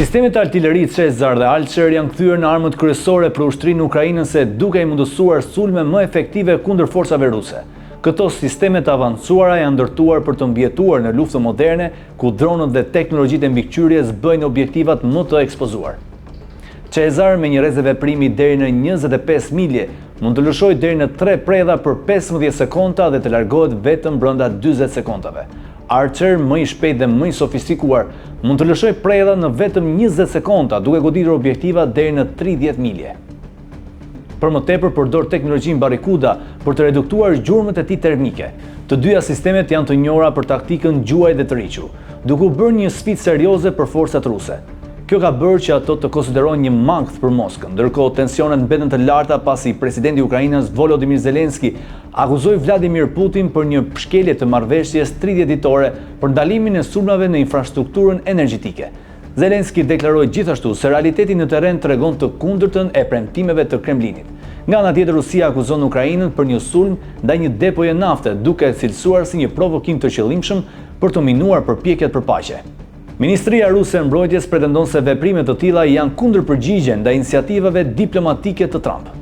Sistemet e artillerisë Cezar dhe Alçer janë kthyer në armët kryesore për ushtrinë ukrainase, duke i mundësuar sulme më efektive kundër forcave ruse. Këto sisteme të avancuara janë ndërtuar për të mbjetuar në luftë moderne, ku dronët dhe teknologjitë e mbikëqyrjes bëjnë objektivat më të ekspozuar. Cezar, me një rrezeveprimi deri në 25 milje, mund të lëshojë deri në 3 predha për 15 sekonda dhe të largohet vetëm brenda 40 sekondave. Archer, më i shpejt dhe më i sofistikuar, mund të lëshojë predha në vetëm 20 sekonda, duke goditur objektiva deri në 30 milje. Për më tepër përdor teknologjinë Barracuda për të reduktuar gjurmët e tij termike. Të dyja sistemet janë të njohura për taktikën gjuaj dhe të rriqu, duke u bërë një sfidë serioze për forcat ruse. Kjo ka bërë që ato të konsiderojnë një mangth për Moskën, ndërkohë tensionet mbeten të larta pasi presidenti i Ukrainës Volodymyr Zelensky akuzoi Vladimir Putin për një shkelje të marrëveshjes 30 ditore për ndalimin e sulmave në infrastrukturën energjetike. Zelensky deklaroi gjithashtu se realiteti në terren tregon të kundërtën e premtimeve të Kremlinit. Nga ana tjetër, Rusia akuzon Ukrainën për një sulm ndaj një depoje nafte, duke e cilësuar si një provokim të qëllimshëm për të minuar përpjekjet për paqe. Ministria ruse e mbrojtjes pretendon se veprime të tilla janë kundërpërgjigje ndaj iniciativave diplomatike të Trump.